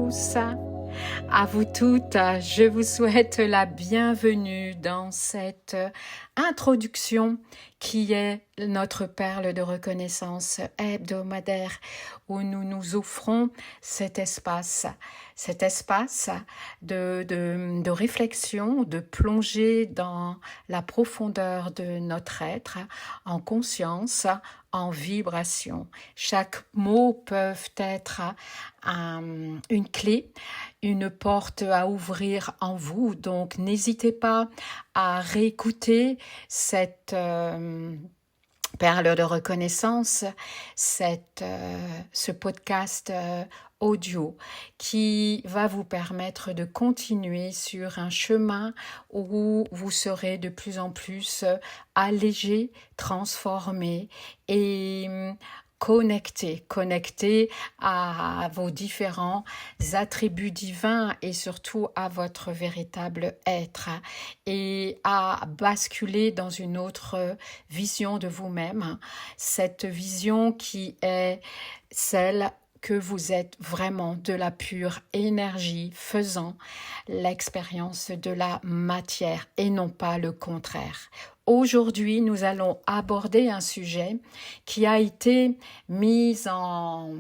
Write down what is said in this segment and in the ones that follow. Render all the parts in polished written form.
tous, à vous toutes, je vous souhaite la bienvenue dans cette introduction qui est notre perle de reconnaissance hebdomadaire où nous nous offrons cet espace de réflexion, de plonger dans la profondeur de notre être en conscience, en vibration. Chaque mot peut être une clé, une porte à ouvrir en vous. Donc, n'hésitez pas à réécouter cette perle de reconnaissance, ce podcast audio qui va vous permettre de continuer sur un chemin où vous serez de plus en plus allégé, transformé et connecté à vos différents attributs divins et surtout à votre véritable être et à basculer dans une autre vision de vous-même, cette vision qui est celle que vous êtes vraiment de la pure énergie faisant l'expérience de la matière et non pas le contraire. Aujourd'hui, nous allons aborder un sujet qui a été mis en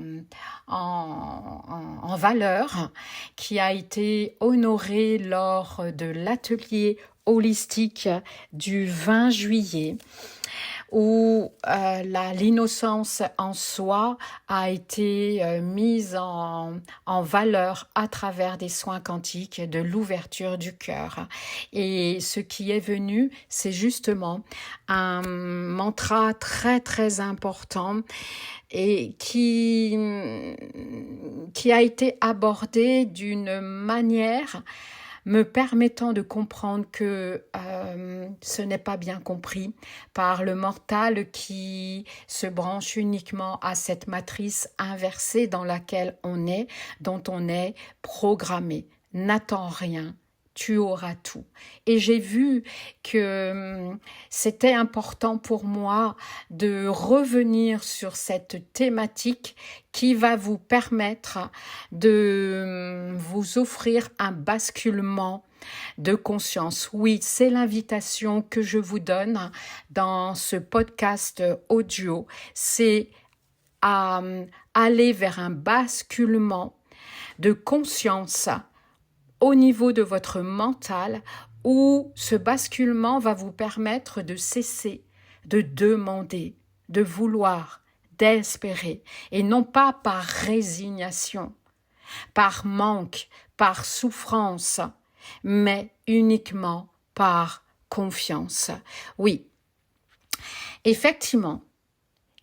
valeur, qui a été honoré lors de l'atelier holistique du 20 juillet où l'innocence en soi a été mise en valeur à travers des soins quantiques de l'ouverture du cœur. Et ce qui est venu, c'est justement un mantra très très important et qui a été abordé d'une manière me permettant de comprendre que ce n'est pas bien compris par le mental qui se branche uniquement à cette matrice inversée dans laquelle on est, dont on est programmé. N'attends rien, tu auras tout. Et j'ai vu que c'était important pour moi de revenir sur cette thématique qui va vous permettre de vous offrir un basculement de conscience. Oui, c'est l'invitation que je vous donne dans ce podcast audio. C'est à aller vers un basculement de conscience au niveau de votre mental où ce basculement va vous permettre de cesser de demander, de vouloir, d'espérer et non pas par résignation, par manque, par souffrance, mais uniquement par confiance. Oui, effectivement,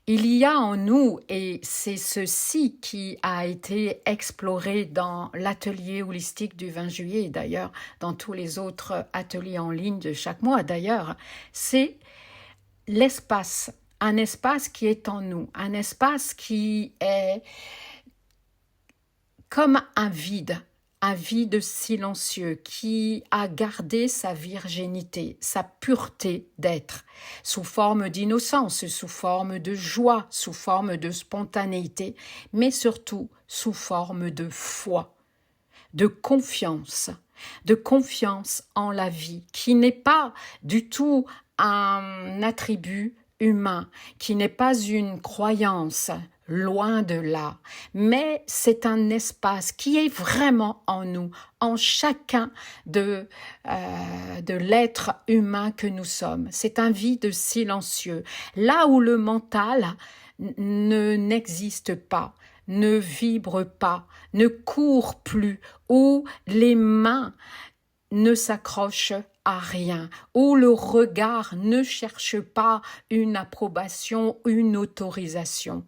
il y a en nous, et c'est ceci qui a été exploré dans l'atelier holistique du 20 juillet, et d'ailleurs dans tous les autres ateliers en ligne de chaque mois d'ailleurs, c'est l'espace, un espace qui est en nous, un espace qui est comme un vide silencieux qui a gardé sa virginité, sa pureté d'être, sous forme d'innocence, sous forme de joie, sous forme de spontanéité, mais surtout sous forme de foi, de confiance en la vie, qui n'est pas du tout un attribut humain, qui n'est pas une croyance, loin de là, mais c'est un espace qui est vraiment en nous, en chacun de l'être humain que nous sommes. C'est un vide silencieux, là où le mental n'existe pas, ne vibre pas, ne court plus, où les mains ne s'accrochent à rien, où le regard ne cherche pas une approbation, une autorisation.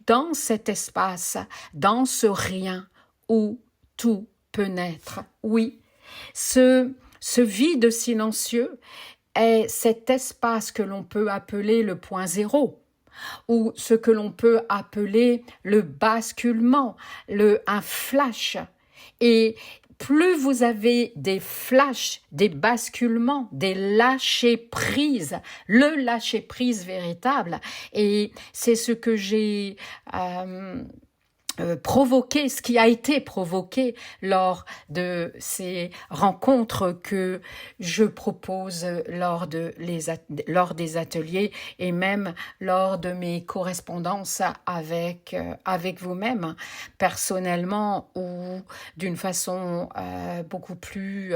Dans cet espace, dans ce rien où tout peut naître. Oui, ce vide silencieux est cet espace que l'on peut appeler le point zéro, ou ce que l'on peut appeler le basculement, un flash. Et plus vous avez des flashs, des basculements, des lâcher-prise, le lâcher-prise véritable, et c'est ce que j'ai provoqué, ce qui a été provoqué lors de ces rencontres que je propose lors des ateliers et même lors de mes correspondances avec vous-même, personnellement ou d'une façon beaucoup plus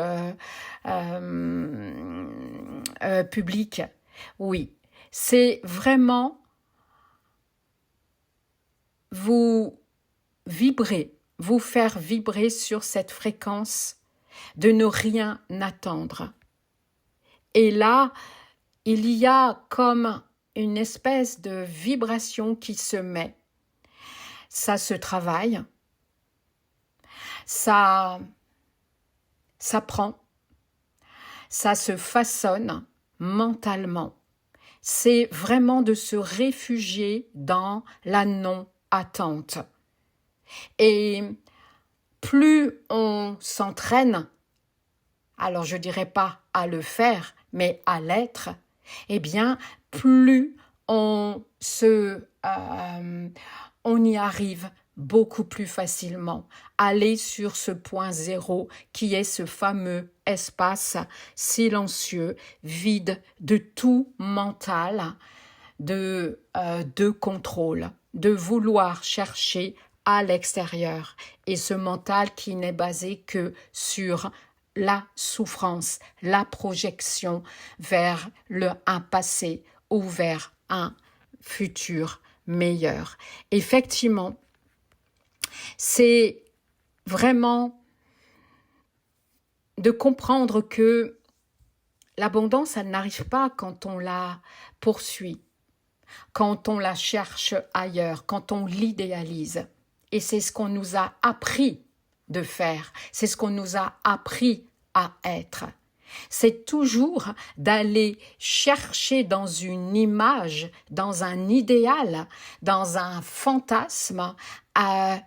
publique. Oui, c'est vraiment vous faire vibrer sur cette fréquence de ne rien attendre. Et là, il y a comme une espèce de vibration qui se met. Ça se travaille, ça prend, ça se façonne mentalement. C'est vraiment de se réfugier dans la non-attente. Et plus on s'entraîne, alors je dirais pas à le faire, mais à l'être, eh bien, plus on y arrive beaucoup plus facilement. Aller sur ce point zéro qui est ce fameux espace silencieux, vide de tout mental, de contrôle, de vouloir chercher à l'extérieur. Et ce mental qui n'est basé que sur la souffrance, la projection vers un passé ou vers un futur meilleur. Effectivement, c'est vraiment de comprendre que l'abondance, elle n'arrive pas quand on la poursuit, quand on la cherche ailleurs, quand on l'idéalise. Et c'est ce qu'on nous a appris de faire, c'est ce qu'on nous a appris à être. C'est toujours d'aller chercher dans une image, dans un idéal, dans un fantasme,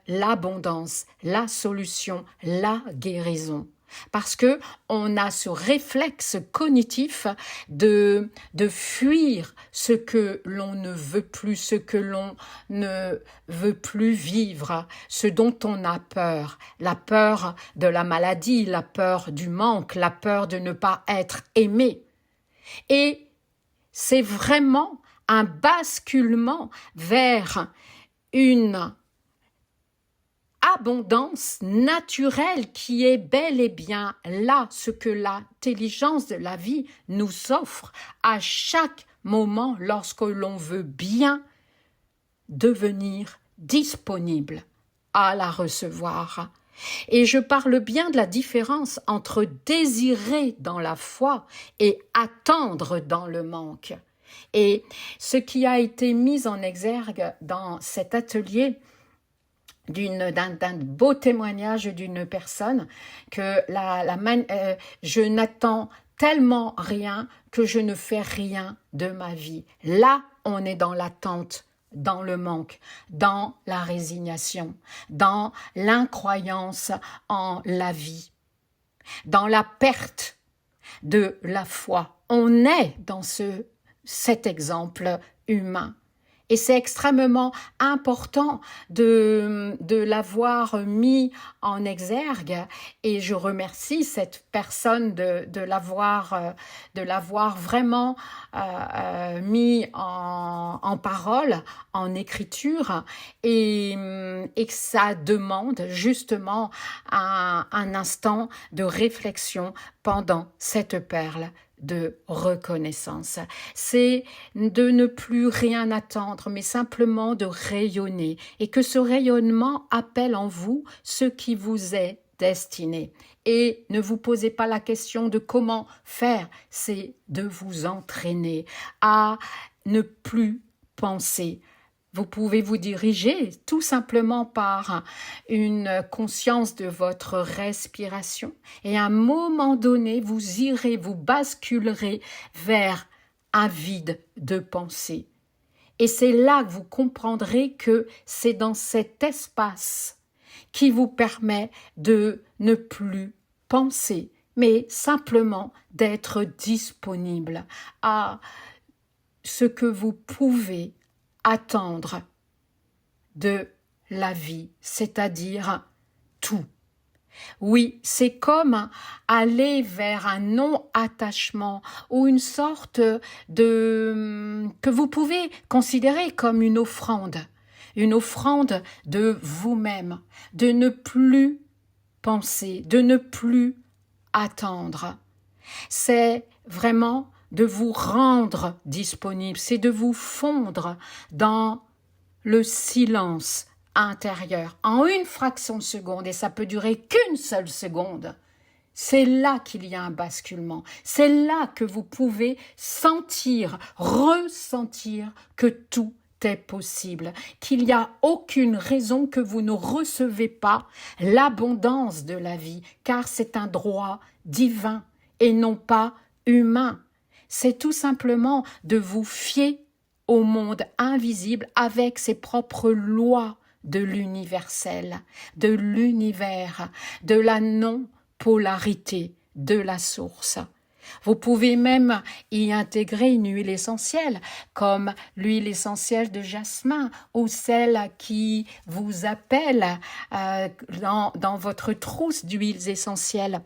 l'abondance, la solution, la guérison. Parce que on a ce réflexe cognitif de fuir ce que l'on ne veut plus, ce que l'on ne veut plus vivre, ce dont on a peur, la peur de la maladie, la peur du manque, la peur de ne pas être aimé. Et c'est vraiment un basculement vers une abondance naturelle qui est bel et bien là, ce que l'intelligence de la vie nous offre à chaque moment lorsque l'on veut bien devenir disponible à la recevoir. Et je parle bien de la différence entre désirer dans la foi et attendre dans le manque. Et ce qui a été mis en exergue dans cet atelier, d'un beau témoignage d'une personne que je n'attends tellement rien que je ne fais rien de ma vie. Là, on est dans l'attente, dans le manque, dans la résignation, dans l'incroyance en la vie, dans la perte de la foi. On est dans cet exemple humain. Et c'est extrêmement important de l'avoir mis en exergue. Et je remercie cette personne de l'avoir vraiment mis en parole, en écriture, et que ça demande justement un instant de réflexion pendant cette perle de reconnaissance. C'est de ne plus rien attendre, mais simplement de rayonner, et que ce rayonnement appelle en vous ce qui vous est destiné. Et ne vous posez pas la question de comment faire, c'est de vous entraîner à ne plus penser. Vous pouvez vous diriger tout simplement par une conscience de votre respiration et à un moment donné, vous basculerez vers un vide de pensée. Et c'est là que vous comprendrez que c'est dans cet espace qui vous permet de ne plus penser, mais simplement d'être disponible à ce que vous pouvez attendre de la vie, c'est-à-dire tout. Oui, c'est comme aller vers un non-attachement ou une sorte de que vous pouvez considérer comme une offrande de vous-même, de ne plus penser, de ne plus attendre. C'est vraiment de vous rendre disponible, c'est de vous fondre dans le silence intérieur en une fraction de seconde, et ça peut durer qu'une seule seconde. C'est là qu'il y a un basculement. C'est là que vous pouvez sentir, ressentir que tout est possible, qu'il n'y a aucune raison que vous ne recevez pas l'abondance de la vie, car c'est un droit divin et non pas humain. C'est tout simplement de vous fier au monde invisible avec ses propres lois de l'universel, de l'univers, de la non-polarité de la source. Vous pouvez même y intégrer une huile essentielle, comme l'huile essentielle de jasmin ou celle qui vous appelle dans votre trousse d'huiles essentielles.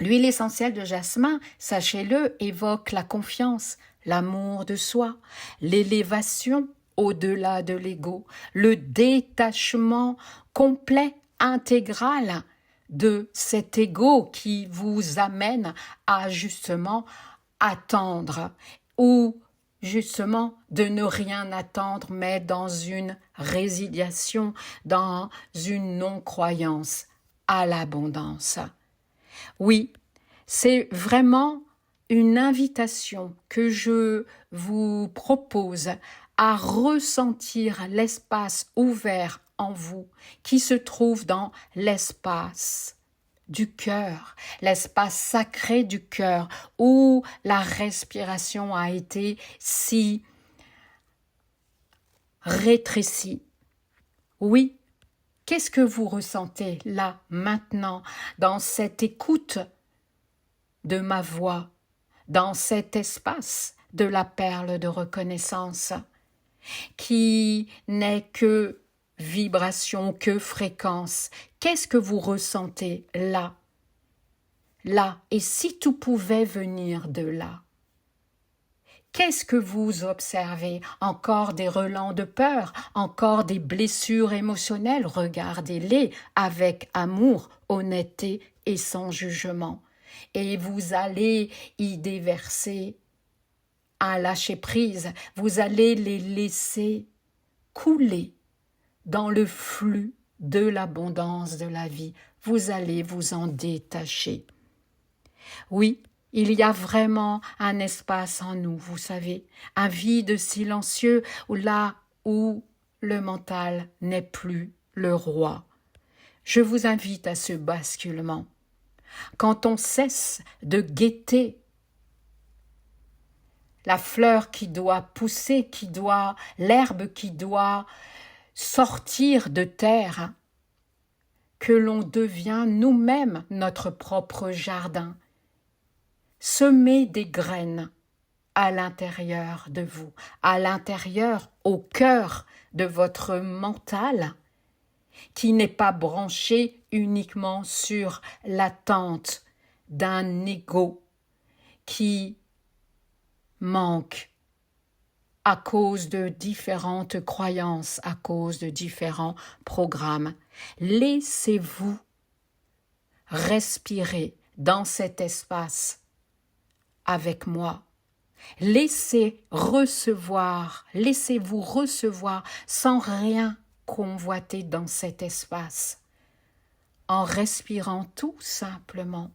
L'huile essentielle de jasmin, sachez-le, évoque la confiance, l'amour de soi, l'élévation au-delà de l'ego, le détachement complet, intégral de cet ego qui vous amène à justement attendre ou justement de ne rien attendre mais dans une résignation, dans une non-croyance à l'abondance. Oui, c'est vraiment une invitation que je vous propose à ressentir l'espace ouvert en vous qui se trouve dans l'espace du cœur, l'espace sacré du cœur où la respiration a été si rétrécie. Oui, qu'est-ce que vous ressentez là, maintenant, dans cette écoute de ma voix, dans cet espace de la perle de reconnaissance, qui n'est que vibration, que fréquence? Qu'est-ce que vous ressentez là? Là, et si tout pouvait venir de là? Qu'est-ce que vous observez? Encore des relents de peur, encore des blessures émotionnelles? Regardez-les avec amour, honnêteté et sans jugement. Et vous allez y déverser un lâcher-prise. Vous allez les laisser couler dans le flux de l'abondance de la vie. Vous allez vous en détacher. Oui, il y a vraiment un espace en nous, vous savez, un vide silencieux là où le mental n'est plus le roi. Je vous invite à ce basculement. Quand on cesse de guetter la fleur qui doit pousser, l'herbe qui doit sortir de terre, que l'on devient nous-mêmes notre propre jardin. Semez des graines à l'intérieur de vous, à l'intérieur, au cœur de votre mental, qui n'est pas branché uniquement sur l'attente d'un ego qui manque à cause de différentes croyances, à cause de différents programmes. Laissez-vous respirer dans cet espace avec moi. Laissez-vous recevoir sans rien convoiter dans cet espace, en respirant tout simplement.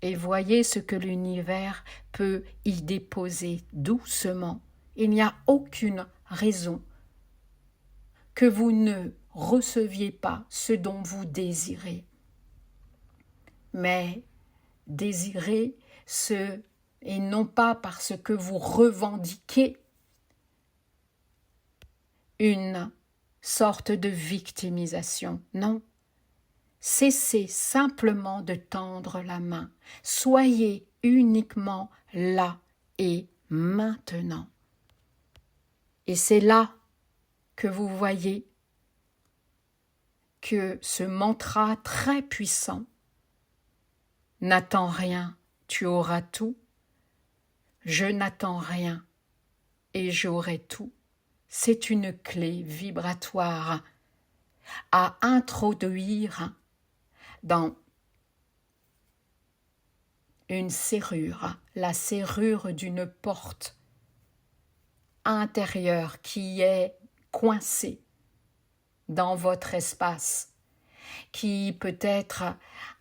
Et voyez ce que l'univers peut y déposer doucement. Il n'y a aucune raison que vous ne receviez pas ce dont vous désirez. Mais désirez ce, et non pas parce que vous revendiquez une sorte de victimisation. Non. Cessez simplement de tendre la main. Soyez uniquement là et maintenant. Et c'est là que vous voyez que ce mantra très puissant, n'attends rien, tu auras tout, je n'attends rien et j'aurai tout, c'est une clé vibratoire à introduire dans une serrure, la serrure d'une porte intérieure qui est coincée dans votre espace, qui peut être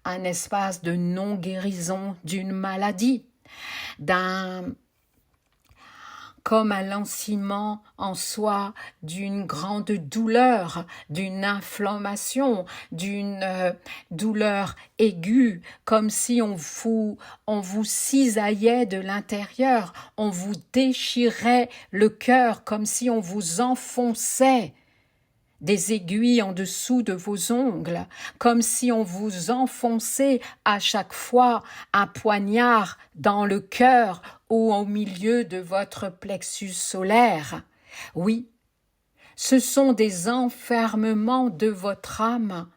un espace de non-guérison d'une maladie, comme un lancement en soi d'une grande douleur, d'une inflammation, d'une douleur aiguë, comme si on vous cisaillait de l'intérieur, on vous déchirait le cœur, comme si on vous enfonçait des aiguilles en dessous de vos ongles, comme si on vous enfonçait à chaque fois un poignard dans le cœur ou au milieu de votre plexus solaire. Oui, ce sont des enfermements de votre âme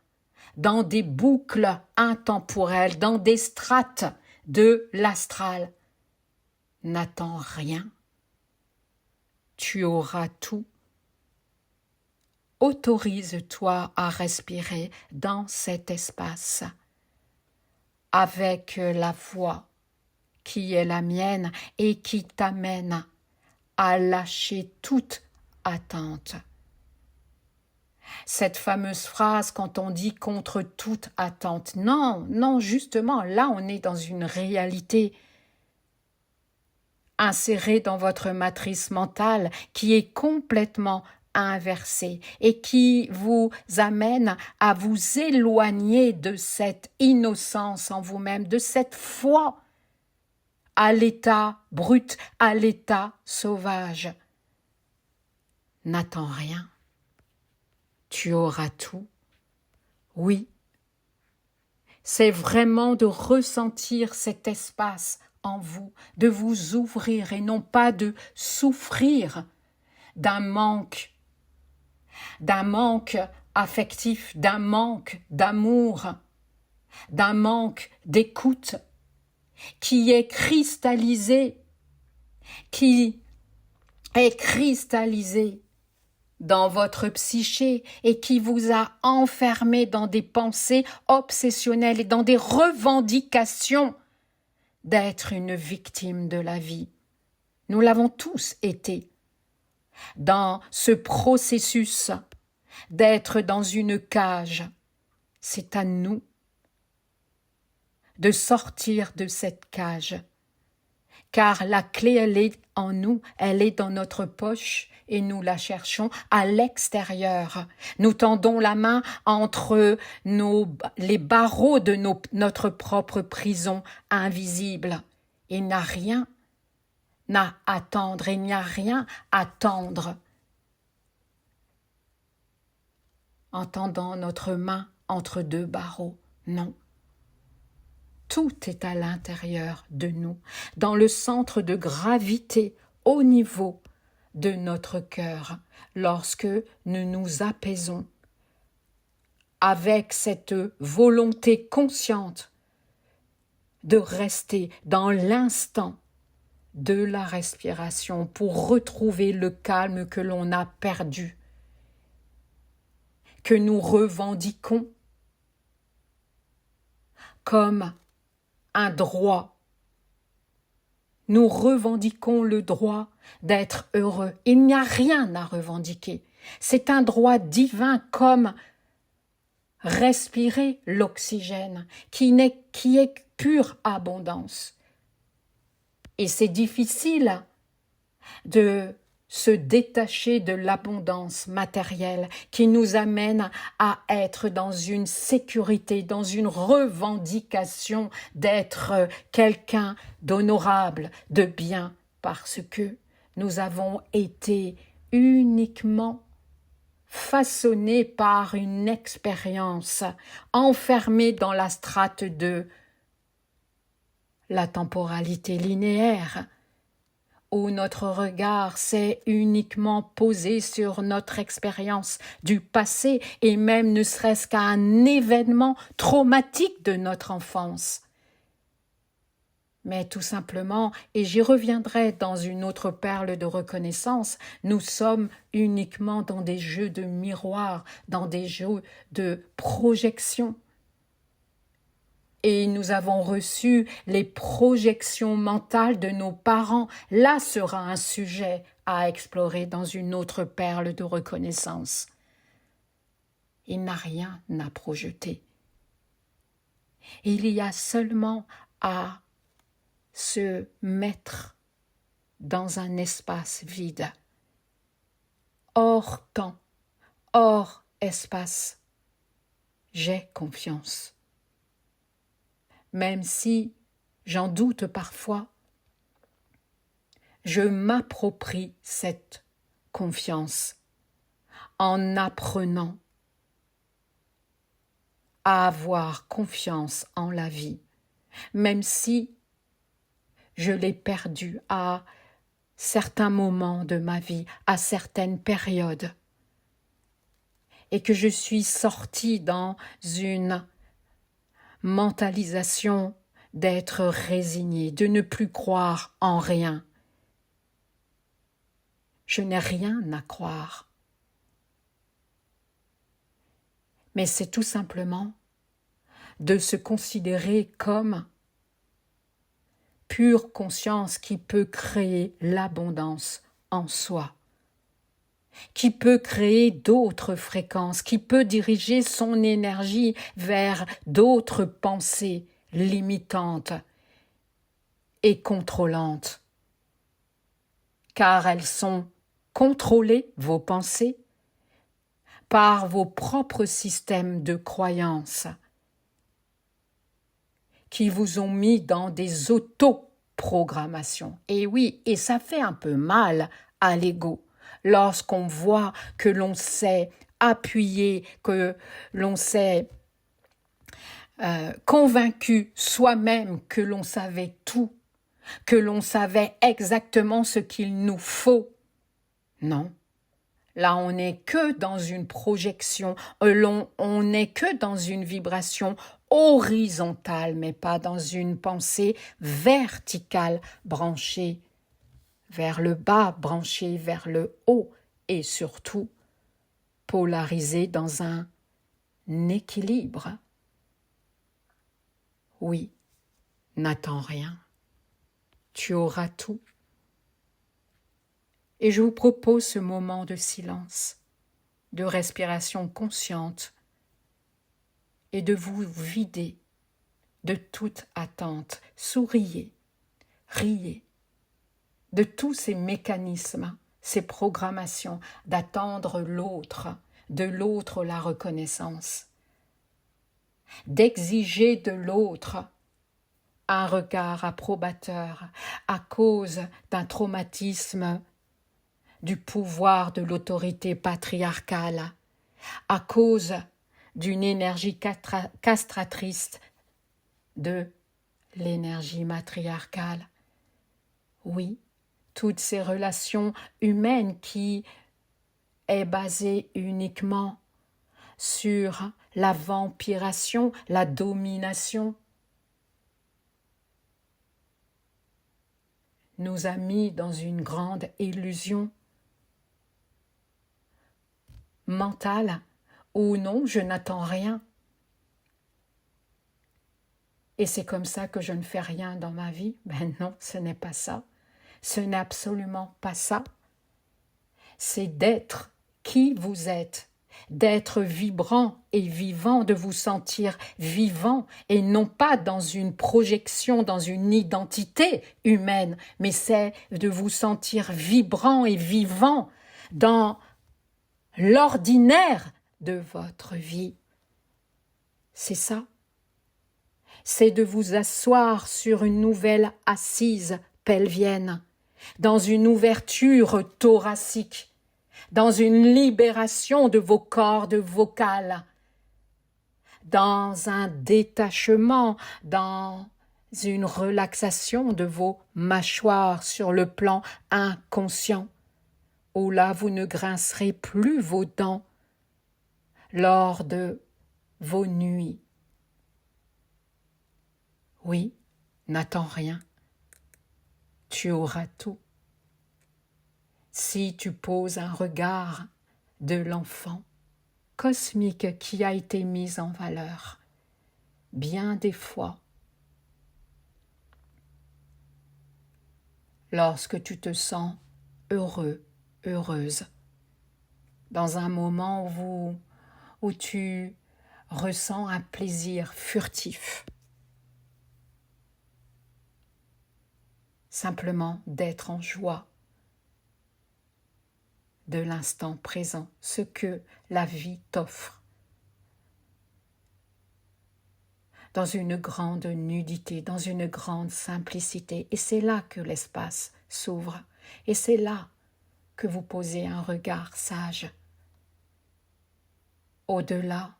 dans des boucles intemporelles, dans des strates de l'astral. N'attends rien, tu auras tout. Autorise-toi à respirer dans cet espace avec la voix qui est la mienne et qui t'amène à lâcher toute attente. Cette fameuse phrase quand on dit contre toute attente, non, justement, là on est dans une réalité insérée dans votre matrice mentale qui est complètement inversée et qui vous amène à vous éloigner de cette innocence en vous-même, de cette foi à l'état brut, à l'état sauvage. N'attends rien, tu auras tout. Oui, c'est vraiment de ressentir cet espace en vous, de vous ouvrir et non pas de souffrir d'un manque affectif, d'un manque d'amour, d'un manque d'écoute qui est cristallisé dans votre psyché et qui vous a enfermé dans des pensées obsessionnelles et dans des revendications d'être une victime de la vie. Nous l'avons tous été dans ce processus d'être dans une cage. C'est à nous de sortir de cette cage, car la clé, elle est en nous, elle est dans notre poche et nous la cherchons à l'extérieur. Nous tendons la main entre les barreaux de notre propre prison invisible. Il n'y a rien à attendre, il n'y a rien à tendre. En tendant notre main entre deux barreaux, non. Tout est à l'intérieur de nous, dans le centre de gravité, au niveau de notre cœur, lorsque nous nous apaisons avec cette volonté consciente de rester dans l'instant de la respiration pour retrouver le calme que l'on a perdu, que nous revendiquons comme un droit. Nous revendiquons le droit d'être heureux. Il n'y a rien à revendiquer. C'est un droit divin comme respirer l'oxygène qui est pure abondance. Et c'est difficile de se détacher de l'abondance matérielle qui nous amène à être dans une sécurité, dans une revendication d'être quelqu'un d'honorable, de bien, parce que nous avons été uniquement façonnés par une expérience, enfermés dans la strate de la temporalité linéaire, où notre regard s'est uniquement posé sur notre expérience du passé et même ne serait-ce qu'à un événement traumatique de notre enfance. Mais tout simplement, et j'y reviendrai dans une autre perle de reconnaissance, nous sommes uniquement dans des jeux de miroir, dans des jeux de projection. Et nous avons reçu les projections mentales de nos parents. Là sera un sujet à explorer dans une autre perle de reconnaissance. Il n'a rien à projeter. Il y a seulement à se mettre dans un espace vide, hors temps, hors espace. J'ai confiance. Même si j'en doute parfois, je m'approprie cette confiance en apprenant à avoir confiance en la vie, même si je l'ai perdue à certains moments de ma vie, à certaines périodes, et que je suis sortie dans une mentalisation d'être résignée, de ne plus croire en rien. Je n'ai rien à croire. Mais c'est tout simplement de se considérer comme pure conscience qui peut créer l'abondance en soi, qui peut créer d'autres fréquences, qui peut diriger son énergie vers d'autres pensées limitantes et contrôlantes, car elles sont contrôlées, vos pensées, par vos propres systèmes de croyances qui vous ont mis dans des autoprogrammations. Et oui, et ça fait un peu mal à l'ego lorsqu'on voit que l'on s'est appuyé, que l'on s'est convaincu soi-même que l'on savait tout, que l'on savait exactement ce qu'il nous faut. Non. Là, on n'est que dans une projection, on n'est que dans une vibration horizontale, mais pas dans une pensée verticale, branchée vers le bas, branchée vers le haut, et surtout polarisée dans un équilibre. Oui, n'attends rien, tu auras tout. Et je vous propose ce moment de silence, de respiration consciente et de vous vider de toute attente. Souriez, riez de tous ces mécanismes, ces programmations d'attendre l'autre, de l'autre la reconnaissance, d'exiger de l'autre un regard approbateur à cause d'un traumatisme du pouvoir de l'autorité patriarcale, à cause d'une énergie castratrice de l'énergie matriarcale. Oui, toutes ces relations humaines qui est basée uniquement sur la vampiration, la domination, nous a mis dans une grande illusion mentale où non, je n'attends rien. Et c'est comme ça que je ne fais rien dans ma vie. Ben non, ce n'est pas ça. Ce n'est absolument pas ça. C'est d'être qui vous êtes, d'être vibrant et vivant, de vous sentir vivant et non pas dans une projection, dans une identité humaine, mais c'est de vous sentir vibrant et vivant dans l'ordinaire de votre vie. C'est ça. C'est de vous asseoir sur une nouvelle assise pelvienne, dans une ouverture thoracique, dans une libération de vos cordes vocales, dans un détachement, dans une relaxation de vos mâchoires sur le plan inconscient, où là vous ne grincerez plus vos dents lors de vos nuits. Oui, n'attends rien, tu auras tout. Si tu poses un regard de l'enfant cosmique qui a été mis en valeur, bien des fois, lorsque tu te sens heureux, heureuse, dans un moment où tu ressens un plaisir furtif, simplement d'être en joie de l'instant présent, ce que la vie t'offre, dans une grande nudité, dans une grande simplicité. Et c'est là que l'espace s'ouvre, et c'est là que vous posez un regard sage, au-delà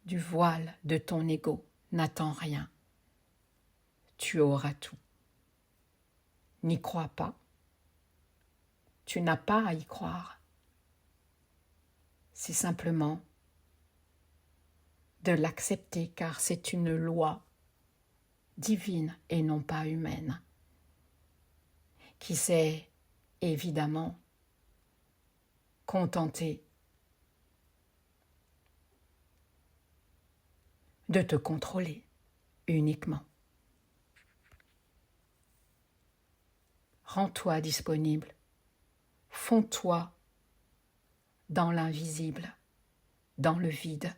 du voile de ton ego. N'attends rien, tu auras tout. N'y crois pas, tu n'as pas à y croire. C'est simplement de l'accepter, car c'est une loi divine et non pas humaine, qui s'est évidemment contentée de te contrôler uniquement. Rends-toi disponible, fonds-toi dans l'invisible, dans le vide.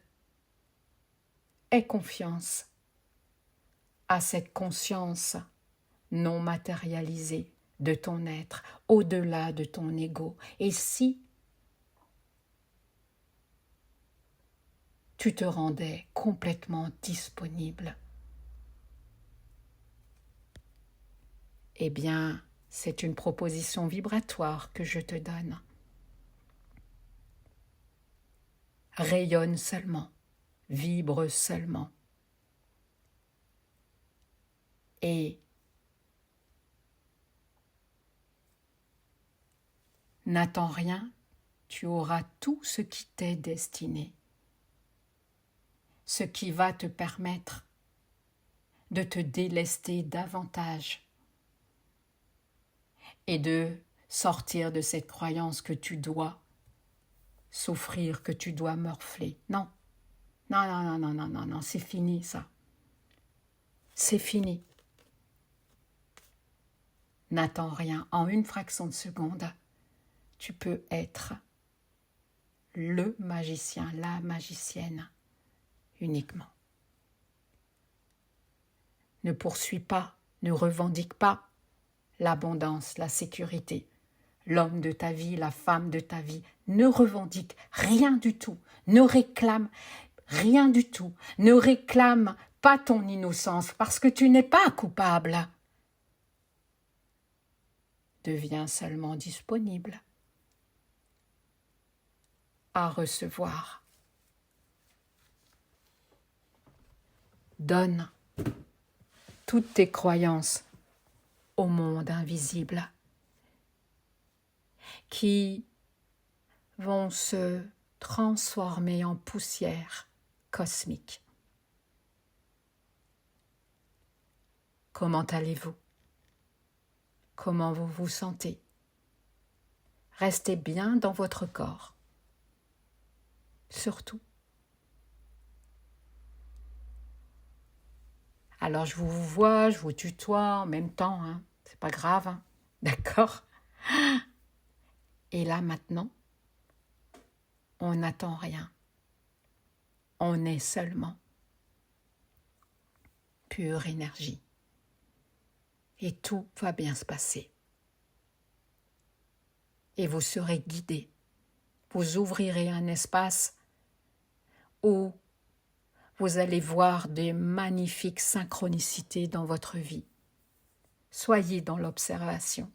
Aie confiance à cette conscience non matérialisée de ton être, au-delà de ton ego. Et si tu te rendais complètement disponible, eh bien, c'est une proposition vibratoire que je te donne. Rayonne seulement, vibre seulement. Et n'attends rien, tu auras tout ce qui t'est destiné, ce qui va te permettre de te délester davantage et de sortir de cette croyance que tu dois souffrir, que tu dois morfler. Non, non, non, non, non, non, non, non, c'est fini ça. C'est fini. N'attends rien. En une fraction de seconde, tu peux être le magicien, la magicienne uniquement. Ne poursuis pas, ne revendique pas l'abondance, la sécurité. L'homme de ta vie, la femme de ta vie, ne revendique rien du tout, ne réclame rien du tout, ne réclame pas ton innocence parce que tu n'es pas coupable. Deviens seulement disponible à recevoir. Donne toutes tes croyances au monde invisible qui vont se transformer en poussière cosmique. Comment allez-vous? Comment vous vous sentez? Restez bien dans votre corps. Surtout. Alors je vous vois, je vous tutoie en même temps, hein. C'est pas grave, hein. D'accord? Et là maintenant, on n'attend rien. On est seulement pure énergie. Et tout va bien se passer. Et vous serez guidés. Vous ouvrirez un espace où vous allez voir des magnifiques synchronicités dans votre vie. Soyez dans l'observation.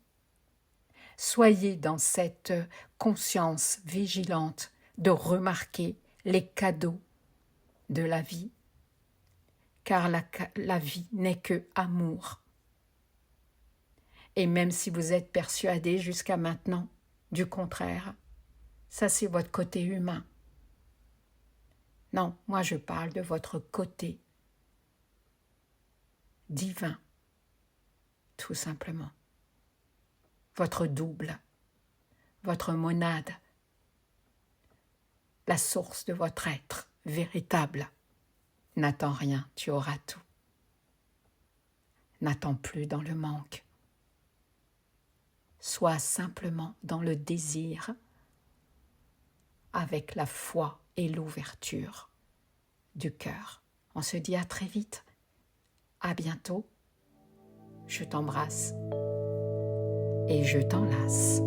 Soyez dans cette conscience vigilante de remarquer les cadeaux de la vie car la vie n'est que amour. Et même si vous êtes persuadé jusqu'à maintenant du contraire, ça c'est votre côté humain. Non, moi je parle de votre côté divin, tout simplement. Votre double, votre monade, la source de votre être véritable. N'attends rien, tu auras tout. N'attends plus dans le manque. Sois simplement dans le désir, avec la foi et l'ouverture du cœur. On se dit à très vite. À bientôt. Je t'embrasse et je t'enlace.